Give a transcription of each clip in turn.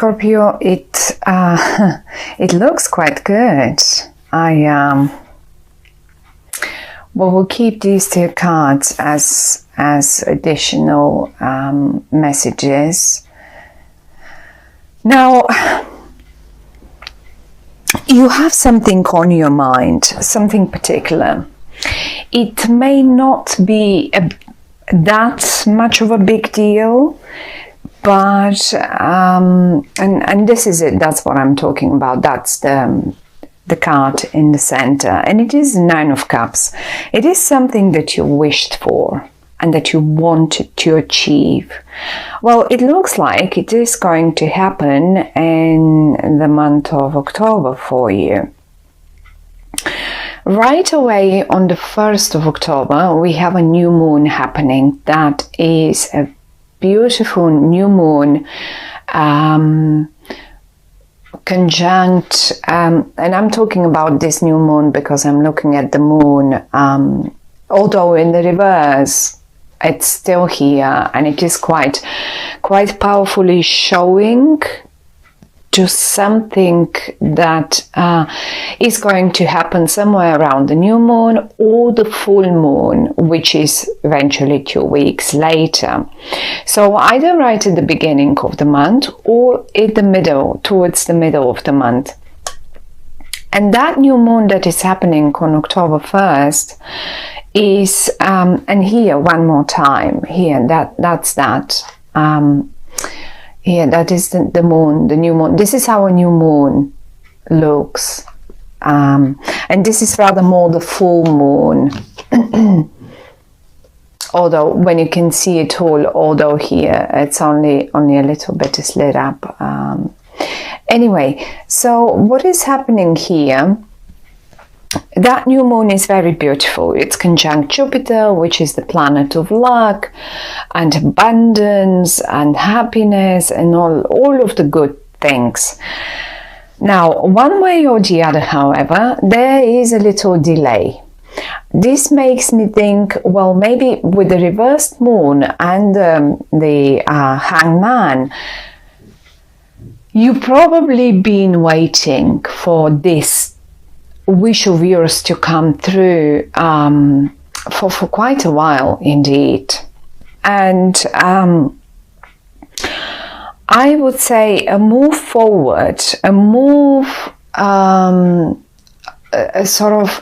Scorpio, it it looks quite good. We'll keep these two cards as additional messages. Now, you have something on your mind, something particular. It may not be that much of a big deal, but and this is it. That's what I'm talking about. That's the card in the center, and it is the Nine of Cups. It is something that you wished for and that you wanted to achieve. Well, it looks like it is going to happen in the month of October for you. Right away on the 1st of October, we have a new moon happening. That is a beautiful new moon, conjunct, and I'm talking about this new moon because I'm looking at the moon, although in the reverse, it's still here, and it is quite powerfully showing to something that is going to happen somewhere around the new moon or the full moon, which is eventually 2 weeks later. So either right at the beginning of the month or in the middle, towards the middle of the month. And that new moon that is happening on October 1st is, and here one more time, here, that's that. Here, that is the moon, the new moon. This is how a new moon looks. And this is rather more the full moon. Although when you can see it all, although here it's only a little bit lit up. Anyway, so what is happening here? That new moon is very beautiful. It's conjunct Jupiter, which is the planet of luck and abundance and happiness and all of the good things. Now, one way or the other, however, there is a little delay. This makes me think, well, maybe with the reversed moon and the hangman, you've probably been waiting for this wish of yours to come through for quite a while indeed. And I would say a move forward, a move, a sort of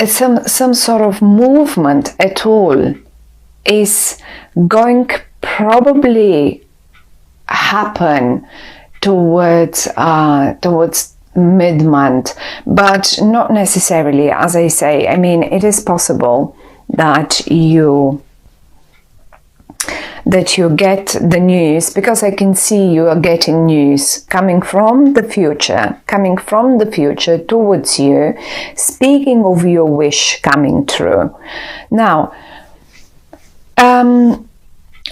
some sort of movement at all is going probably happen towards mid-month, but not necessarily. As I say, I mean, it is possible that you get the news, because I can see you are getting news coming from the future towards you, speaking of your wish coming true. Now,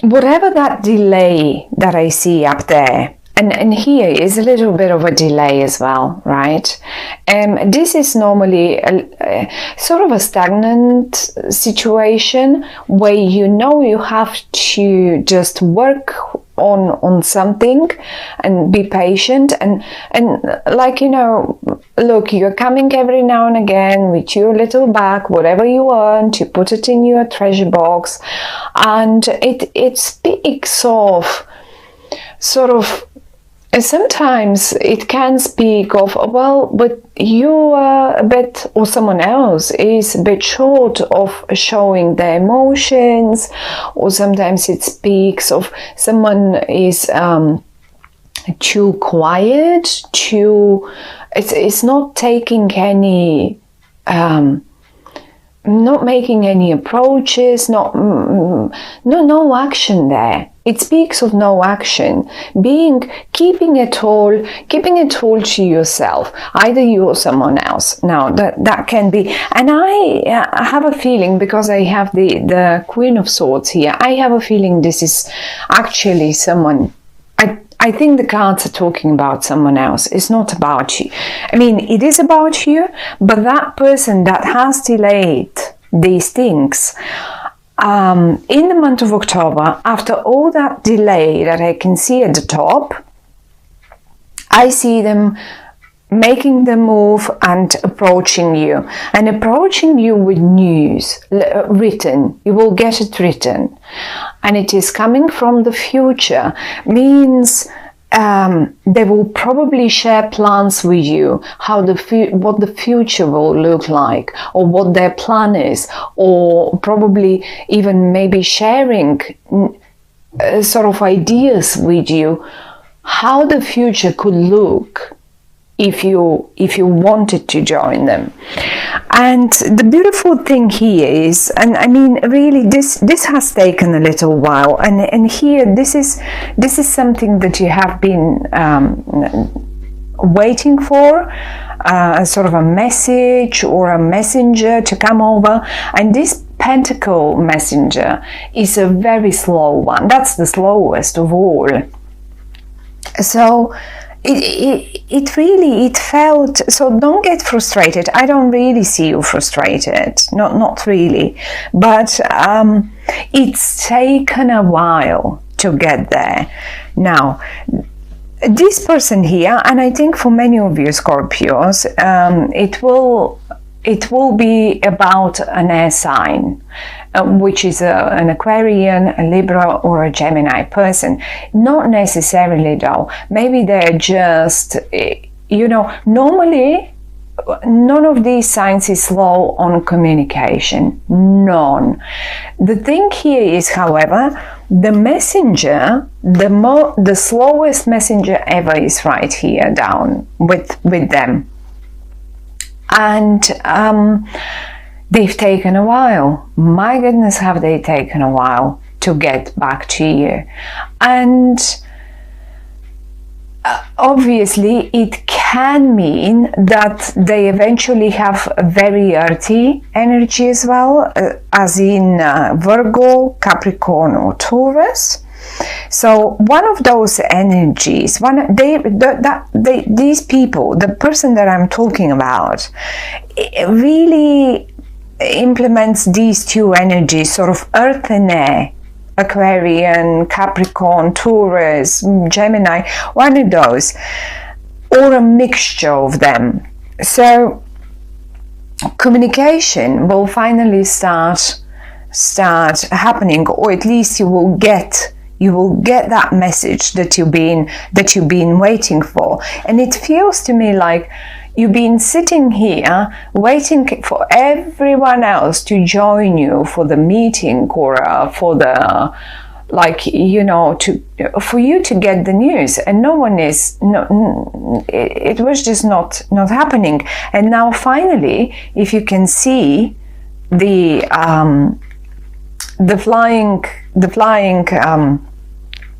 whatever that delay that I see up there, and here is a little bit of a delay as well, right? This is normally a sort of a stagnant situation where you know you have to just work on something and be patient and like, you know, look, you're coming every now and again with your little bag, whatever you want, you put it in your treasure box, and it speaks of sort of, sometimes it can speak of, well, but you are a bit, or someone else is a bit short of showing their emotions, or sometimes it speaks of someone is too quiet, it's not taking any, not making any approaches, no action there. It speaks of no action, keeping it all to yourself, either you or someone else. Now that can be, and I have a feeling, because I have the Queen of Swords here, I have a feeling this is actually someone. I think the cards are talking about someone else. It's not about you. I mean, it is about you, but that person that has delayed these things, in the month of October, after all that delay that I can see at the top, I see them making the move and approaching you with news written. You will get it written, and it is coming from the future. Means they will probably share plans with you, how what the future will look like, or what their plan is, or probably even maybe sharing sort of ideas with you how the future could look if you wanted to join them. And the beautiful thing here is, and I mean really this has taken a little while, and here this is something that you have been waiting for, sort of a message or a messenger to come over. And this Pentacle messenger is a very slow one. That's the slowest of all. So it felt, so don't get frustrated. I don't really see you frustrated, not really, but it's taken a while to get there. Now this person here, and I think for many of you Scorpios, it will be about an air sign, which is an Aquarian, a Libra, or a Gemini person. Not necessarily though. Maybe they're just, normally none of these signs is slow on communication. None. The thing here is, however, the messenger, the slowest messenger ever is right here down with them. And they've taken a while. My goodness, have they taken a while to get back to you. And obviously it can mean that they eventually have a very earthy energy as well, as in Virgo, Capricorn, or Taurus. So one of those energies, these people, the person that I'm talking about, really implements these two energies, sort of earth and air, Aquarian, Capricorn, Taurus, Gemini, one of those, or a mixture of them. So communication will finally start happening, or at least you will get that message that you've been waiting for. And it feels to me like you've been sitting here waiting for everyone else to join you for the meeting, or for the, like, for you to get the news, and no one is, it was just not happening. And now finally, if you can see the flying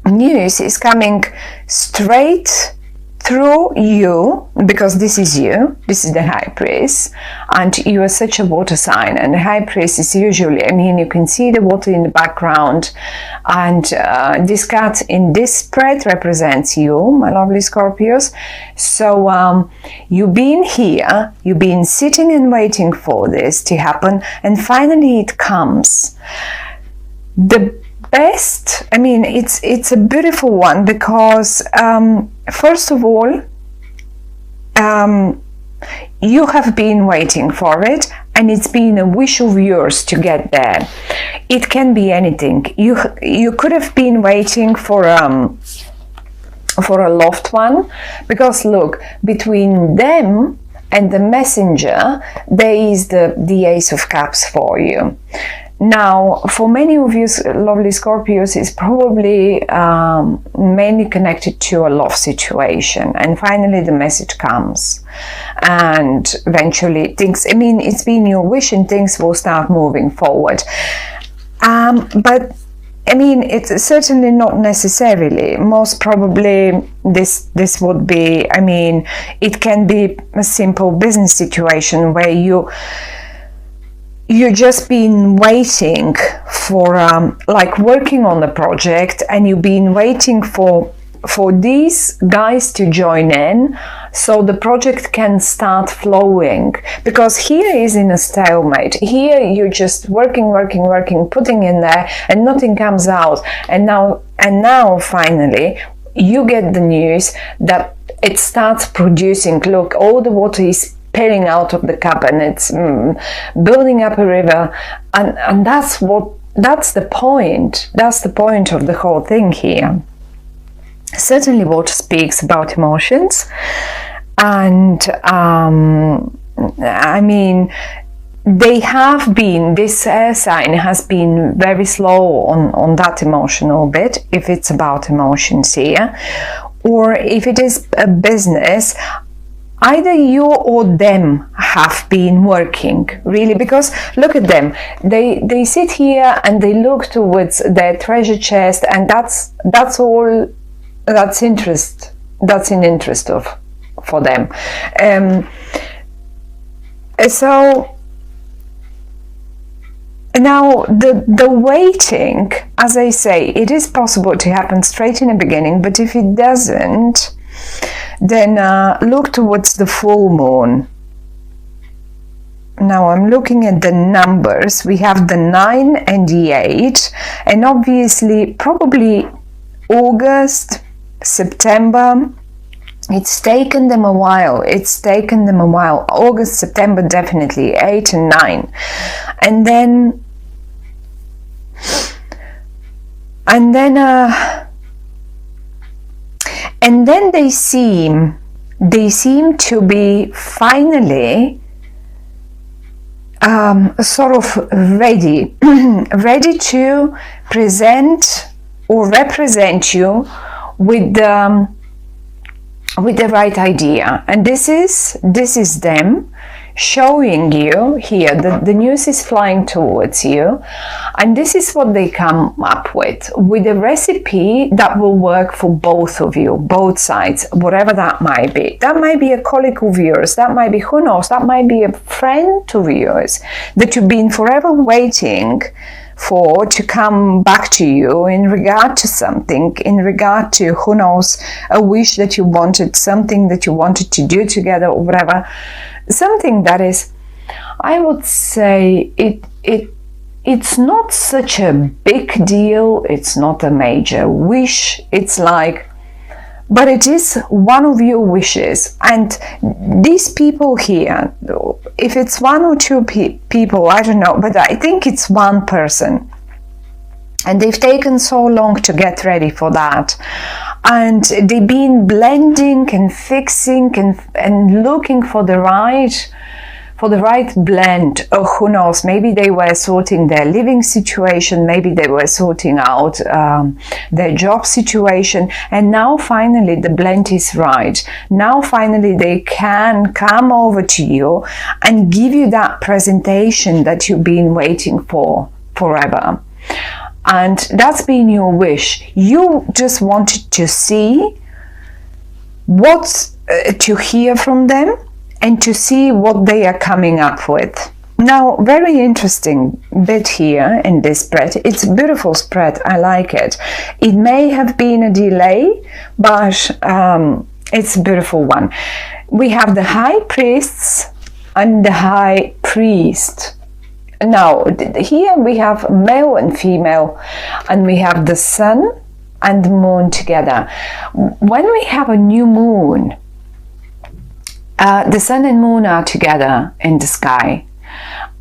news is coming straight through you, because this is you, this is the High Priest, and you are such a water sign, and the High Priest is usually, I mean, you can see the water in the background, and this cat in this spread represents you, my lovely Scorpios. So you've been here, you've been sitting and waiting for this to happen, and finally it comes. The best, I mean, it's a beautiful one, because first of all, you have been waiting for it, and it's been a wish of yours to get there. It can be anything. You could have been waiting for a loved one, because look, between them and the messenger there is the Ace of Cups for you. Now, for many of you lovely Scorpios, it's probably mainly connected to a love situation, and finally the message comes, and eventually things, I mean, it's been your wish and things will start moving forward. But I mean, it's certainly not necessarily. Most probably this would be, I mean, it can be a simple business situation where you've just been waiting for, like, working on the project, and you've been waiting for for these guys to join in so the project can start flowing, because here is in a stalemate. Here you're just working, putting in there, and nothing comes out. And now finally you get the news that it starts producing. Look, all the water is spilling out of the cup, and it's building up a river, and that's the point. That's the point of the whole thing here. Certainly water speaks about emotions, and I mean, they have been, this air sign has been very slow on that emotional bit, if it's about emotions here, or if it is a business. Either you or them have been working, really, because look at them. They sit here and they look towards their treasure chest, and that's all. That's in interest for them. So now the waiting, as I say, it is possible to happen straight in the beginning, but if it doesn't, then look towards the full moon. Now I'm looking at the numbers. We have the 9 and the 8, and obviously probably August, September. It's taken them a while. August, September, definitely 8 and 9, and then they seem to be finally sort of ready to present or represent you with the right idea. And this is them showing you here that the news is flying towards you, and this is what they come up with a recipe that will work for both of you, both sides, whatever that might be. That might be a colleague of yours, that might be, who knows, that might be a friend of yours that you've been forever waiting for to come back to you in regard to something, in regard to, who knows, a wish that you wanted, something that you wanted to do together, or whatever. Something that is, I would say, it's not such a big deal, it's not a major wish, it's like, but it is one of your wishes. And these people here, if it's one or two people, I don't know, but I think it's one person, and they've taken so long to get ready for that. And they've been blending and fixing and looking for the right blend. Oh, who knows, maybe they were sorting their living situation, maybe they were sorting out their job situation, and now finally the blend is right. Now finally they can come over to you and give you that presentation that you've been waiting for forever. And that's been your wish. You just wanted to see to hear from them and to see what they are coming up with. Now, very interesting bit here in this spread. It's a beautiful spread. I like it. It may have been a delay, but it's a beautiful one. We have the high priests and the high priest. Now, here we have male and female, and we have the sun and the moon together. When we have a new moon, the sun and moon are together in the sky.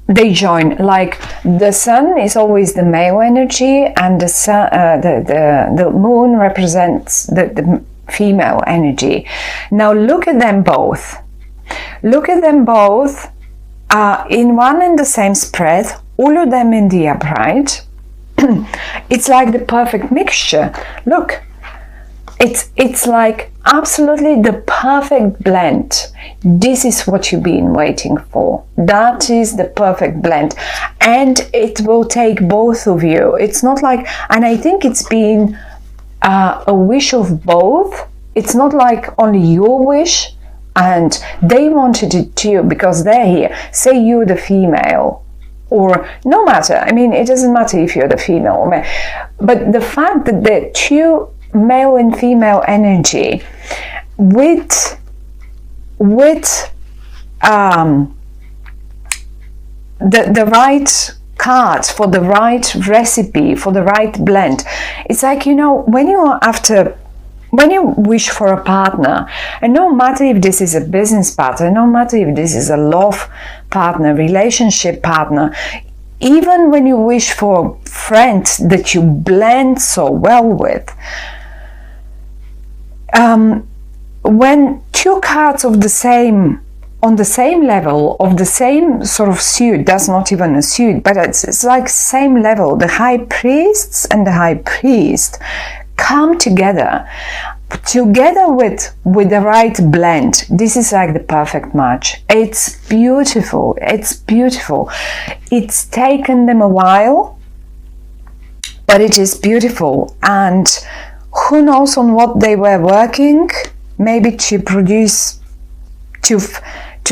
They join, like the sun is always the male energy, and the sun, the moon represents the female energy. Now look at them both. Look at them both. In one and the same spread, all of them in the upright. It's like the perfect mixture. Look, it's like absolutely the perfect blend. This is what you've been waiting for. That is the perfect blend, and it will take both of you. It's not like, and I think it's been a wish of both. It's not like only your wish and they wanted it too because they're here. Say you're the female, or no matter, I mean, it doesn't matter if you're the female or male, but the fact that the two male and female energy with the right cards for the right recipe, for the right blend. It's like, you know, when you wish for a partner, and no matter if this is a business partner, no matter if this is a love partner, relationship partner, even when you wish for friends that you blend so well with, when two cards of the same, on the same level, of the same sort of suit, that's not even a suit, but it's like same level, the high priests and the high priest come together with the right blend. This is like the perfect match. It's beautiful. It's beautiful. It's taken them a while, but it is beautiful. And who knows on what they were working, maybe to produce, to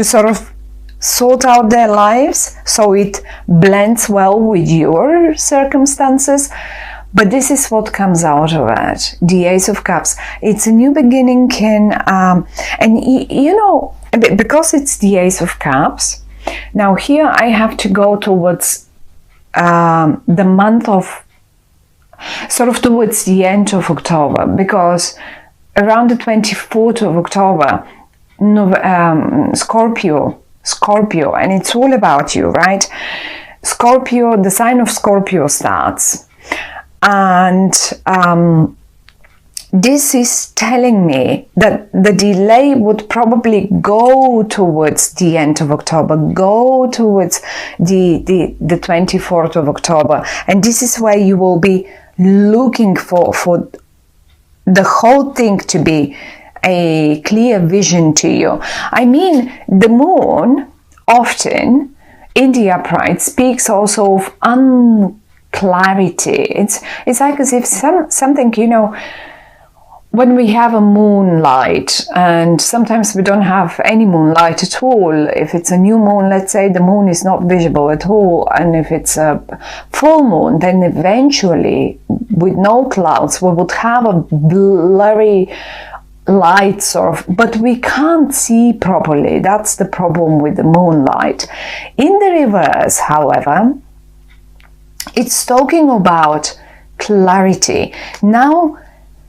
sort of sort out their lives so it blends well with your circumstances. But this is what comes out of it. The Ace of Cups. It's a new beginning, and you know, because it's the Ace of Cups, now here I have to go towards the month of, sort of towards the end of October, because around the 24th of October, Scorpio, and it's all about you, right? Scorpio, the sign of Scorpio starts. And this is telling me that the delay would probably go towards the end of October, go towards the 24th of October. And this is where you will be looking for the whole thing to be a clear vision to you. I mean, the moon often in the upright speaks also of clarity. It's like as if something, you know, when we have a moonlight, and sometimes we don't have any moonlight at all. If it's a new moon, let's say, the moon is not visible at all, and if it's a full moon, then eventually with no clouds we would have a blurry light sort of, but we can't see properly. That's the problem with the moonlight. In the reverse, however, it's talking about clarity. Now,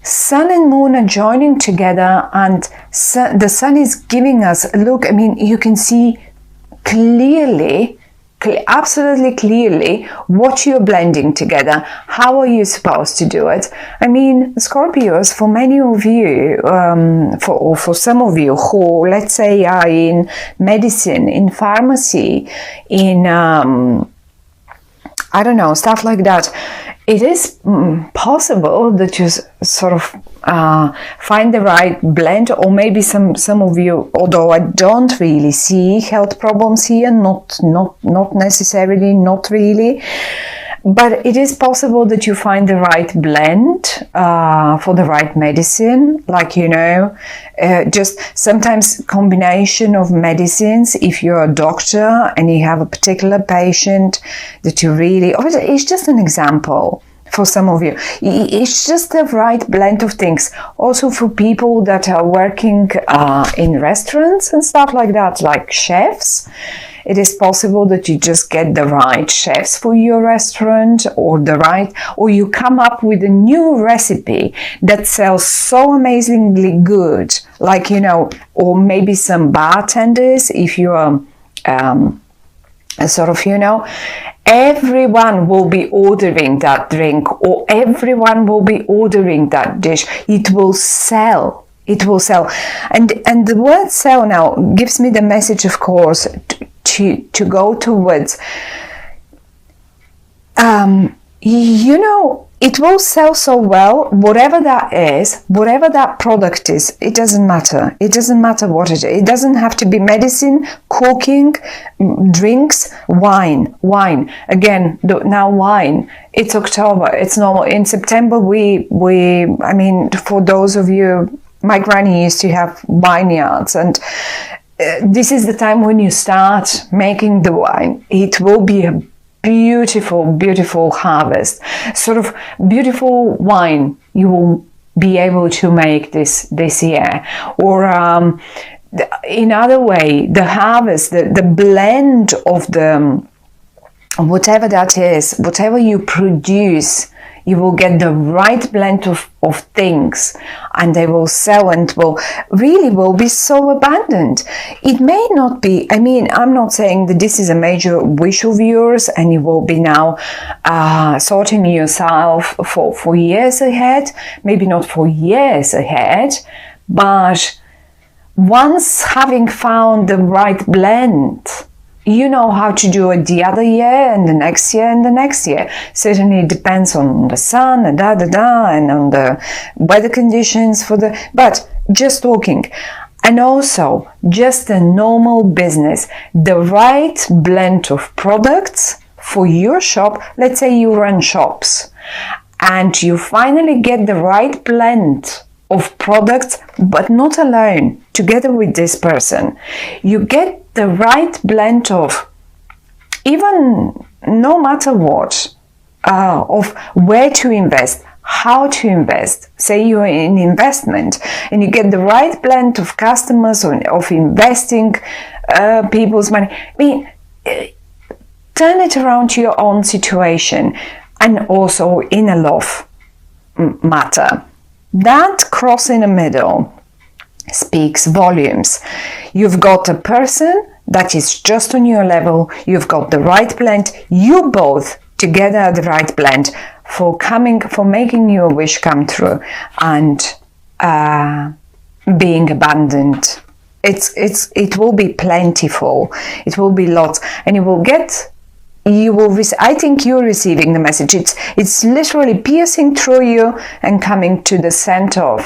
sun and moon are joining together, and the sun is giving us a look. I mean, you can see clearly, absolutely clearly, what you're blending together. How are you supposed to do it? I mean, Scorpios, for many of you, for some of you who, let's say, are in medicine, in pharmacy, in I don't know, stuff like that, it is possible that you sort of find the right blend, or maybe some of you, although I don't really see health problems here, not necessarily, not really, but it is possible that you find the right blend for the right medicine, like, you know, just sometimes combination of medicines. If you're a doctor and you have a particular patient that you really, or it's just an example for some of you, it's just the right blend of things. Also for people that are working in restaurants and stuff like that, like chefs, it is possible that you just get the right chefs for your restaurant, or you come up with a new recipe that sells so amazingly good, like, you know, or maybe some bartenders, if you are sort of, you know, everyone will be ordering that drink, or everyone will be ordering that dish. It will sell. It will sell. And the word sell now gives me the message, of course, to go towards, you know, it will sell so well, whatever that is, whatever that product is, it doesn't matter. It doesn't matter what it is. It doesn't have to be medicine, cooking, drinks, wine. Again, now wine. It's October. It's normal. In September, I mean, for those of you, my granny used to have vineyards, and this is the time when you start making the wine. It will be a beautiful, beautiful harvest, sort of beautiful wine. You will be able to make this year. Or in other way, the harvest, the blend of the whatever that is, whatever you produce, you will get the right blend of things, and they will sell and will be so abundant. It may not be, I mean, I'm not saying that this is a major wish of yours and you will be now sorting yourself for years ahead, maybe not for years ahead, but once having found the right blend, you know how to do it the other year and the next year and the next year. Certainly it depends on the sun and and on the weather conditions but just talking. And also just a normal business, the right blend of products for your shop. Let's say you run shops and you finally get the right blend of products, but not alone, together with this person. You get the right blend of, even no matter what, of where to invest, how to invest. Say you're in investment and you get the right blend of customers or of investing people's money. I mean, turn it around to your own situation, and also in a love matter. That cross in the middle speaks volumes. You've got a person that is just on your level. You've got the right blend. You both together are the right blend for making your wish come true and being abundant. It will be plentiful. It will be lots, and I think you're receiving the message. It's literally piercing through you and coming to the center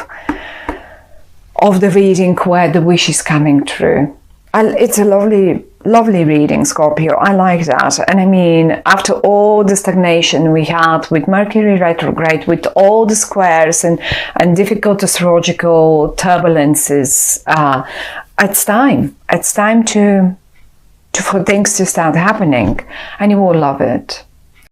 of the reading where the wish is coming true. It's a lovely reading, Scorpio. I like that. And I mean, after all the stagnation we had with Mercury retrograde, with all the squares and difficult astrological turbulences, it's time. It's time for things to start happening, and you will love it.